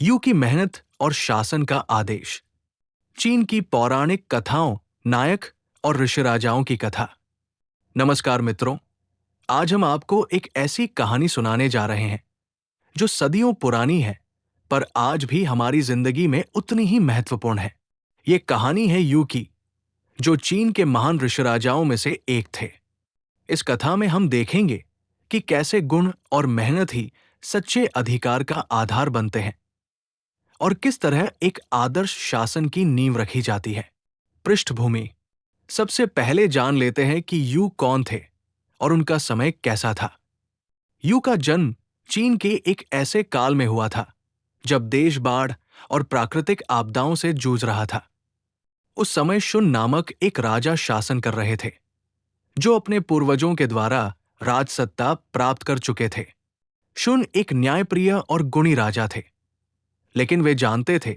You की मेहनत और शासन का आदेश। चीन की पौराणिक कथाओं, नायक और ऋषिराजाओं की कथा। नमस्कार मित्रों, आज हम आपको एक ऐसी कहानी सुनाने जा रहे हैं जो सदियों पुरानी है, पर आज भी हमारी जिंदगी में उतनी ही महत्वपूर्ण है। ये कहानी है यू की, जो चीन के महान ऋषिराजाओं में से एक थे। इस कथा में हम देखेंगे कि कैसे गुण और मेहनत ही सच्चे अधिकार का आधार बनते हैं और किस तरह एक आदर्श शासन की नींव रखी जाती है। पृष्ठभूमि। सबसे पहले जान लेते हैं कि यू कौन थे और उनका समय कैसा था। यू का जन्म चीन के एक ऐसे काल में हुआ था जब देश बाढ़ और प्राकृतिक आपदाओं से जूझ रहा था। उस समय शुन नामक एक राजा शासन कर रहे थे, जो अपने पूर्वजों के द्वारा राजसत्ता प्राप्त कर चुके थे। शुन एक न्यायप्रिय और गुणी राजा थे, लेकिन वे जानते थे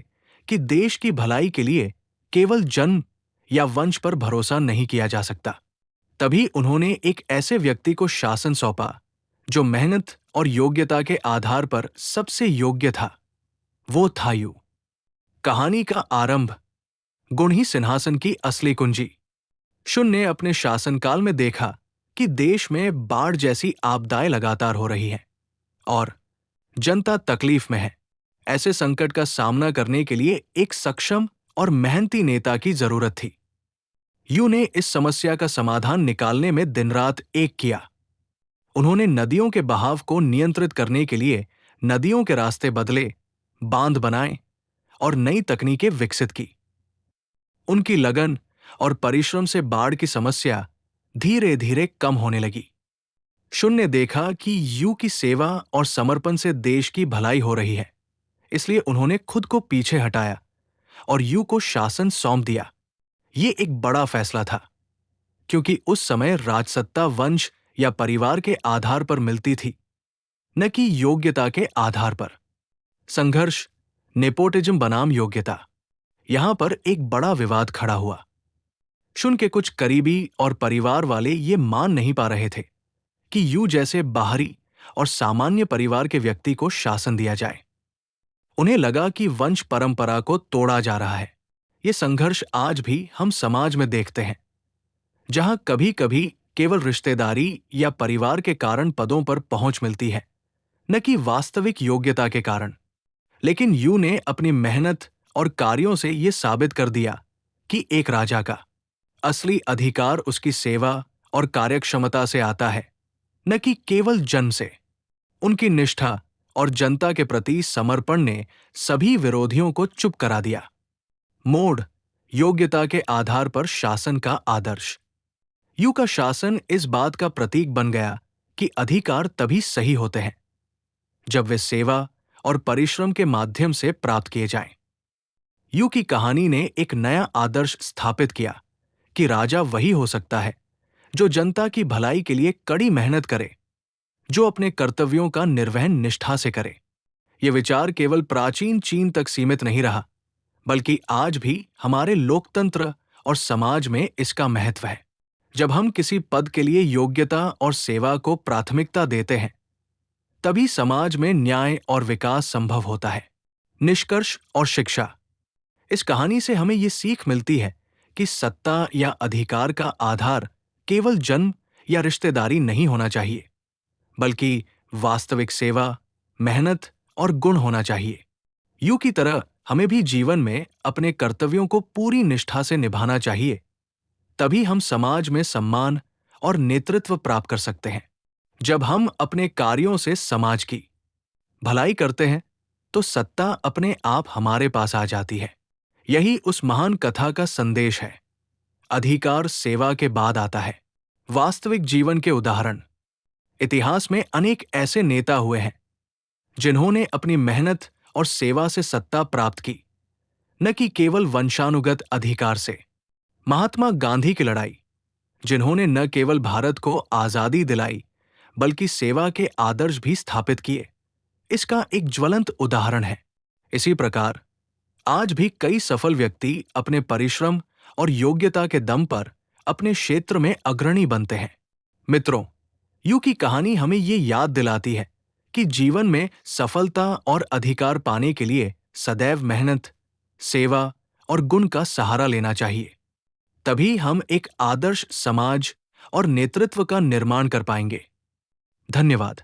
कि देश की भलाई के लिए केवल जन्म या वंश पर भरोसा नहीं किया जा सकता। तभी उन्होंने एक ऐसे व्यक्ति को शासन सौंपा जो मेहनत और योग्यता के आधार पर सबसे योग्य था। वो था यू। कहानी का आरंभ। गुण ही सिंहासन की असली कुंजी। शुन ने अपने शासनकाल में देखा कि देश में बाढ़ जैसी आपदाएं लगातार हो रही हैं और जनता तकलीफ में है। ऐसे संकट का सामना करने के लिए एक सक्षम और मेहनती नेता की जरूरत थी। यू ने इस समस्या का समाधान निकालने में दिन रात एक किया। उन्होंने नदियों के बहाव को नियंत्रित करने के लिए नदियों के रास्ते बदले, बांध बनाए और नई तकनीकें विकसित की। उनकी लगन और परिश्रम से बाढ़ की समस्या धीरे धीरे कम होने लगी। शुन ने देखा कि यू की सेवा और समर्पण से देश की भलाई हो रही है, इसलिए उन्होंने खुद को पीछे हटाया और यू को शासन सौंप दिया। ये एक बड़ा फैसला था, क्योंकि उस समय राजसत्ता वंश या परिवार के आधार पर मिलती थी, न कि योग्यता के आधार पर। संघर्ष, नेपोटिज्म बनाम योग्यता, यहां पर एक बड़ा विवाद खड़ा हुआ। शुन के कुछ करीबी और परिवार वाले ये मान नहीं पा रहे थे कि यू जैसे बाहरी और सामान्य परिवार के व्यक्ति को शासन दिया जाए। उन्हें लगा कि वंश परंपरा को तोड़ा जा रहा है। ये संघर्ष आज भी हम समाज में देखते हैं, जहां कभी कभी केवल रिश्तेदारी या परिवार के कारण पदों पर पहुंच मिलती है, न कि वास्तविक योग्यता के कारण। लेकिन यू ने अपनी मेहनत और कार्यों से ये साबित कर दिया कि एक राजा का असली अधिकार उसकी सेवा और कार्यक्षमता से आता है, न कि केवल जन्म से। उनकी निष्ठा और जनता के प्रति समर्पण ने सभी विरोधियों को चुप करा दिया। मोड़। योग्यता के आधार पर शासन का आदर्श। यू का शासन इस बात का प्रतीक बन गया कि अधिकार तभी सही होते हैं जब वे सेवा और परिश्रम के माध्यम से प्राप्त किए जाएं। यू की कहानी ने एक नया आदर्श स्थापित किया कि राजा वही हो सकता है जो जनता की भलाई के लिए कड़ी मेहनत करे, जो अपने कर्तव्यों का निर्वहन निष्ठा से करे। यह विचार केवल प्राचीन चीन तक सीमित नहीं रहा, बल्कि आज भी हमारे लोकतंत्र और समाज में इसका महत्व है। जब हम किसी पद के लिए योग्यता और सेवा को प्राथमिकता देते हैं, तभी समाज में न्याय और विकास संभव होता है। निष्कर्ष और शिक्षा। इस कहानी से हमें ये सीख मिलती है कि सत्ता या अधिकार का आधार केवल जन्म या रिश्तेदारी नहीं होना चाहिए, बल्कि वास्तविक सेवा, मेहनत और गुण होना चाहिए। यू की तरह हमें भी जीवन में अपने कर्तव्यों को पूरी निष्ठा से निभाना चाहिए। तभी हम समाज में सम्मान और नेतृत्व प्राप्त कर सकते हैं। जब हम अपने कार्यों से समाज की भलाई करते हैं, तो सत्ता अपने आप हमारे पास आ जाती है। यही उस महान कथा का संदेश है। अधिकार सेवा के बाद आता है। वास्तविक जीवन के उदाहरण। इतिहास में अनेक ऐसे नेता हुए हैं जिन्होंने अपनी मेहनत और सेवा से सत्ता प्राप्त की, न कि केवल वंशानुगत अधिकार से। महात्मा गांधी की लड़ाई, जिन्होंने न केवल भारत को आजादी दिलाई, बल्कि सेवा के आदर्श भी स्थापित किए, इसका एक ज्वलंत उदाहरण है। इसी प्रकार आज भी कई सफल व्यक्ति अपने परिश्रम और योग्यता के दम पर अपने क्षेत्र में अग्रणी बनते हैं। मित्रों, यू की कहानी हमें ये याद दिलाती है कि जीवन में सफलता और अधिकार पाने के लिए सदैव मेहनत, सेवा और गुण का सहारा लेना चाहिए। तभी हम एक आदर्श समाज और नेतृत्व का निर्माण कर पाएंगे। धन्यवाद।